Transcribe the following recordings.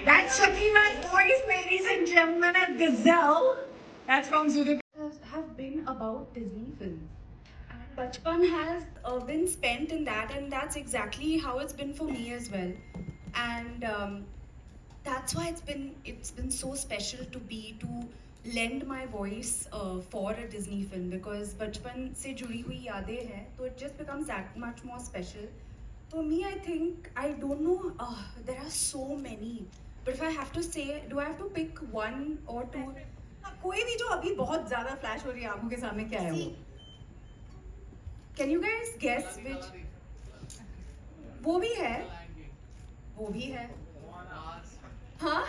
That's Shakima's voice, ladies and gentlemen, at Gazelle. That's from Zudip. Have been about Disney films. And Bachpan has been spent in that, and that's exactly how it's been for me as well. And that's why it's been so special to lend my voice for a Disney film, because बचपन से जुड़ी हुई यादें हैं, तो it just becomes that much more special. For me, I think I don't know. There are so many, but if I have to say, do I have to pick one or two? कोई भी जो अभी बहुत ज्यादा flash हो रही है आंखों के सामने, क्या है वो? Can you guys guess which? वो भी है, वो भी है. हाँ?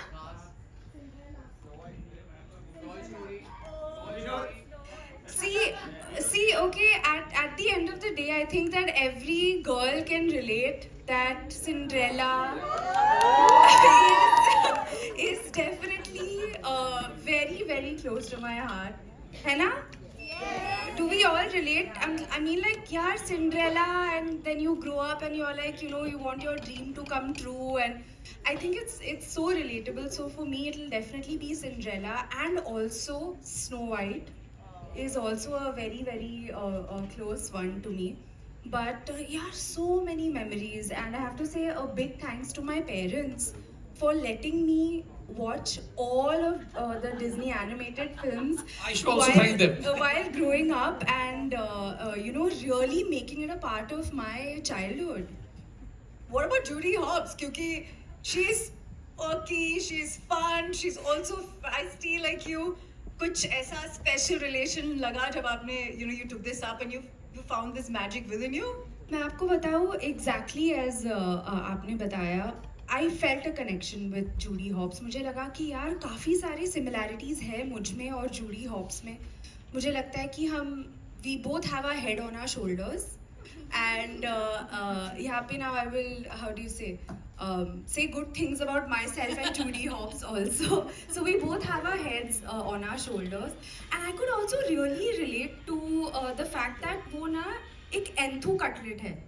See, okay, at the end of the day, I think that every girl can relate that Cinderella is definitely very, very close to my heart. है ना? Do we all relate? I mean, like, yeah, Cinderella, and then you grow up and you're like, you know, you want your dream to come true, and I think it's so relatable. So for me, it'll definitely be Cinderella, and also Snow White is also a very, very close one to me. But yeah, so many memories, and I have to say a big thanks to my parents for letting me watch all of the Disney animated films. I should also thank them. While growing up, and you know, really making it a part of my childhood. What about Judy Hopps? क्योंकि she's quirky, she's fun, she's also feisty like you. कुछ ऐसा special relation लगा जब आपने, you know, you took this up and you found this magic within you? मैं आपको बताऊँ, exactly as आपने बताया, I felt a connection with Judy Hopps. मुझे लगा कि यार काफ़ी सारी similarities है मुझ में और Judy Hopps में. मुझे लगता है कि हम we both have our head on our shoulders, and यहाँ पे now I will, how do you say good things about myself and Judy Hopps also. So we both have our heads on our shoulders, and I could also really relate to the fact that वो ना एक enthu cutlet है.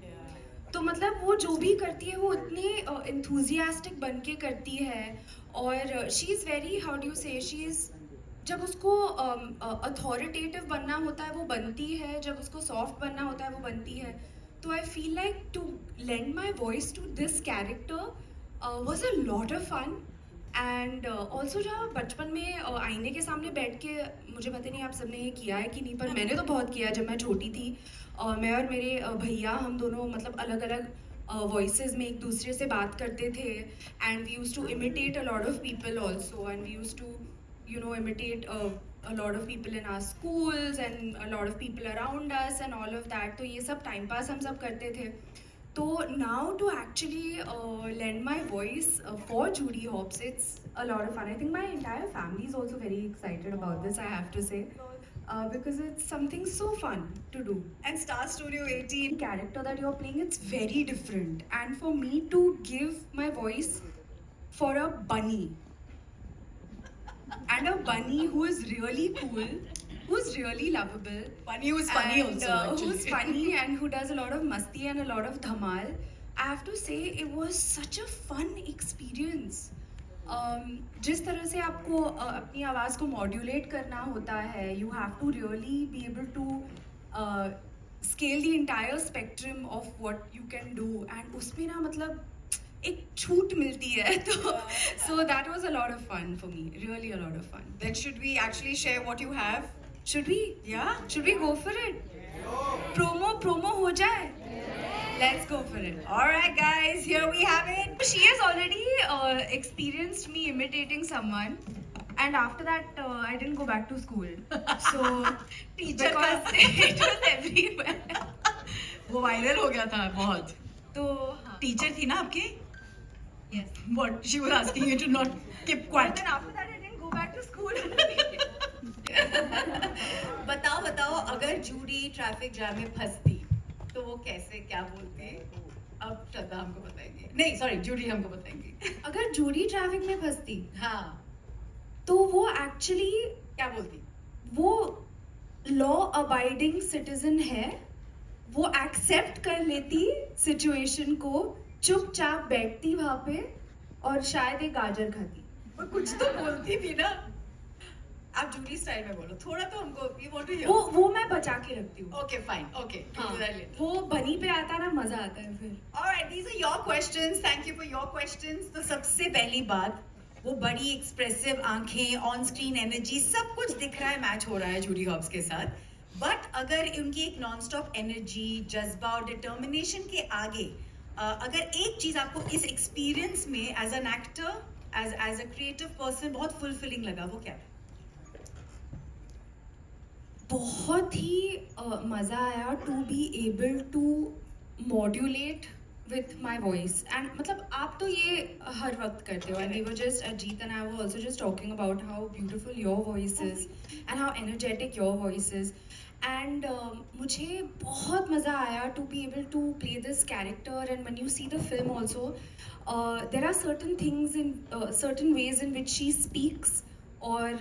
तो मतलब वो जो भी करती है वो इतनी enthusiastic बन के करती है, और she is very, how do you say, she is, जब उसको authoritative बनना होता है वो बनती है, जब उसको soft बनना होता है वो बनती है. तो I feel like to lend my voice to this character was a lot of fun. And also जब बचपन में आईने के सामने बैठ के, मुझे पता नहीं आप सबने ये किया है कि नहीं, पर मैंने तो बहुत किया जब मैं छोटी थी. मैं और मेरे भैया, हम दोनों मतलब अलग अलग वॉइसेस में एक दूसरे से बात करते थे, and we used to imitate a lot of people also, and we used to, you know, imitate a lot of people in our schools and a lot of people around us and all of that. तो ये सब time pass हम सब करते थे. तो now to actually lend my voice for Judy Hopps, it's a lot of fun. I think my entire family is also very excited about this, I have to say, because it's something so fun to do. And Star Studio 18 Character that you're playing, it's very different, and for me to give my voice for a bunny, and a bunny who is really cool, who's really lovable, Bunny who's funny and also actually. who's funny and who does a lot of masti and a lot of dhamal. I have to say it was such a fun experience. जिस तरह से आपको अपनी आवाज़ को modulate करना होता है, you have to really be able to scale the entire spectrum of what you can do, and उसमें ना मतलब एक छूट मिलती है, तो so that was a lot of fun for me, really a lot of fun. Then should we actually share what you have? Should we? Yeah? Should we go for it? Promo हो जाए? Let's go for it. Alright guys, here we have it. She has already experienced me imitating someone, and after that I didn't go back to school. So Teacher because it was everywhere. वो viral हो गया था बहुत. तो हाँ. Teacher थी ना आपकी? Yes. What? She was asking you to not keep But quiet. then after that I didn't go back to school. बताओ अगर जूडी ट्रैफिक जैम में फंसती तो वो कैसे क्या बोलती? अब श्रद्धा हमको बताएंगी. नहीं सॉरी, जूडी हमको बताएंगी. अगर जूडी ट्रैफिक में फंसती हाँ, तो वो एक्चुअली क्या बोलती? वो लॉ अबाइडिंग सिटीजन है, वो एक्सेप्ट कर लेती सिचुएशन को, चुपचाप बैठती वहाँ पे और शायद एक गाजर खाती। पर कुछ तो बोलती भी ना। आप जूडी स्टाइल में बोलो थोड़ा तो हमको वी वांट टू हियर। वो मैं बचा के रखती हूँ। ओके फाइन ओके हाँ, डू दैट लेटर। वो बनी पे आता है ना, मजा आता है फिर। Alright, these are your questions. Thank you for your questions. तो सबसे पहली बात, वो बड़ी एक्सप्रेसिव आंखें, ऑन स्क्रीन एनर्जी, सब कुछ दिख रहा है, मैच हो रहा है जूडी हॉब्स के साथ। बट अगर उनकी एक नॉन स्टॉप एनर्जी, जज्बा और डिटर्मिनेशन के आगे अगर एक चीज आपको इस एक्सपीरियंस में as an actor, as a creative person बहुत फुलफिलिंग लगा, वो क्या है? बहुत ही मज़ा आया to be able to modulate with my voice. And मतलब आप तो ये हर वक्त करते हो, and we were just Ajit and I were also just talking about how beautiful your voice is and how energetic your voice is. And मुझे बहुत मज़ा आया to be able to play this character. And when you see the film also there are certain things in certain ways in which she speaks, और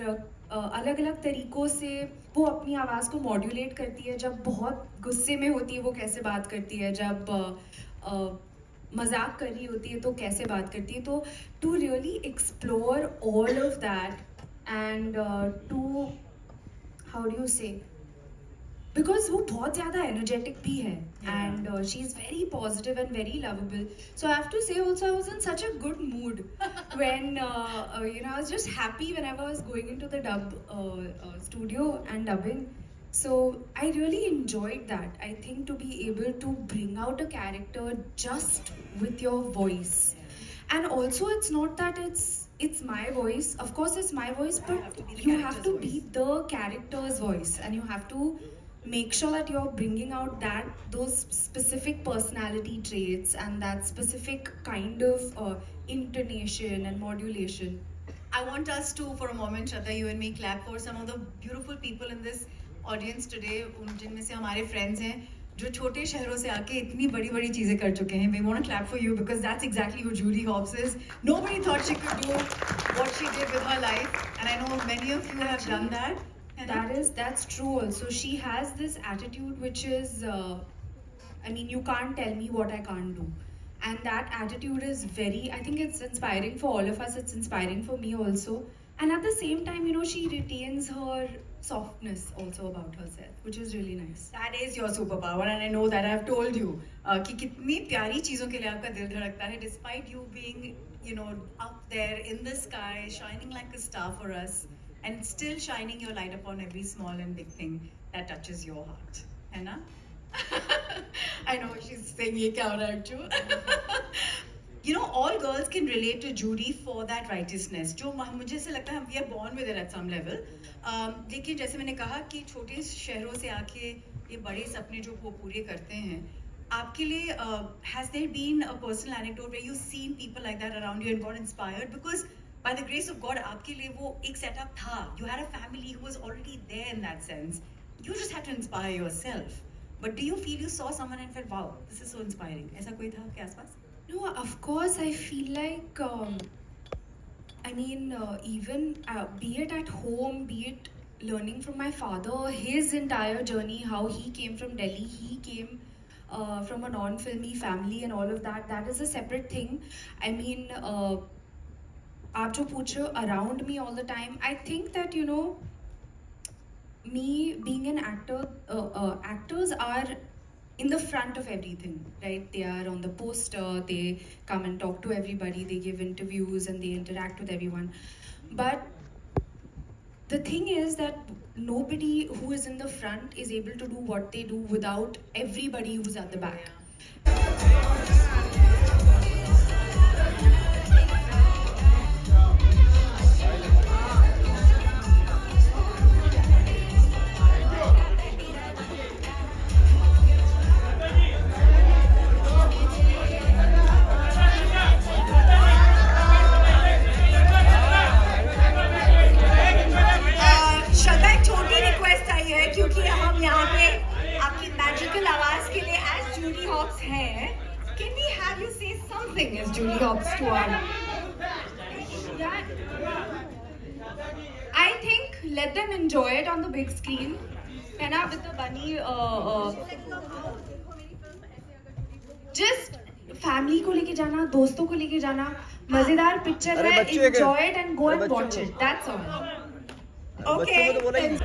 अलग अलग तरीक़ों से वो अपनी आवाज़ को मॉड्यूलेट करती है। जब बहुत गुस्से में होती है वो कैसे बात करती है, जब मजाक कर रही होती है तो कैसे बात करती है। तो to really explore all of that and to how do you say, because वो बहुत ज़्यादा एनर्जेटिक भी है and she is very positive and very lovable. So I have to say also I was in such a good mood when you know, I was just happy whenever I was going into the dub studio and dubbing. So I really enjoyed that. I think to be able to bring out a character just with your voice, and also it's not that it's my voice. Of course it's my voice, but you have to be the character's voice, and you have to make sure that you're bringing out those specific personality traits and that specific kind of intonation and modulation. I want us to, for a moment, Shraddha, you and me, clap for some of the beautiful people in this audience today. उन जिनमें से हमारे friends हैं जो छोटे शहरों से आके इतनी बड़ी-बड़ी चीजें कर चुके हैं. We want to clap for you because that's exactly who Judy Hopps is. Nobody thought she could do what she did with her life, and I know many of you have done that. That's true also. She has this attitude which is, I mean, you can't tell me what I can't do. And that attitude is very, I think it's inspiring for all of us. It's inspiring for me also. And at the same time, you know, she retains her softness also about herself, which is really nice. That is your superpower, and I know that I have told you कि कितनी प्यारी चीज़ों के लिए आपका दिल धड़कता है, despite you being, you know, up there in the sky, shining like a star for us, and still shining your light upon every small and big thing that touches your heart, है ना? I know she's saying ये क्या हो रहा है अर्जु? You know, all girls can relate to Judy for that righteousness. जो मुझे ऐसा लगता है we are born with it at some level. लेकिन जैसे मैंने कहा कि छोटे शहरों से आके ये बड़े सपने जो वो पूरे करते हैं, आपके लिए has there been a personal anecdote where you've seen people like that around you and got inspired? Because by the grace of God, आपके लिए वो एक setup था. You had a family who was already there in that sense. You just had to inspire yourself. But do you feel you saw someone and felt, wow, this is so inspiring? ऐसा कोई था आपके आसपास? No, of course, I feel like, I mean, even be it at home, be it learning from my father, his entire journey, how he came from Delhi, he came from a non-filmy family and all of that, that is a separate thing. I mean, आप जो पूछ रहे हो around me all the time, I think that, you know, me being an actor, actors are in the front of everything, right? They are on the poster, they come and talk to everybody, they give interviews and they interact with everyone. But the thing is that nobody who is in the front is able to do what they do without everybody who's at the back. Can we have you say something as Judy Hopps to our... Yeah. I think let them enjoy it on the big screen. And with the bunny, just family को लेके जाना, दोस्तों को लेके जाना, मजेदार picture अरे है, बच्चे के- एंजॉय इट एंड गो अरे एंड बच्चों वॉच को- इट, दैट्स ऑल. बच्चों को तो बोला ही-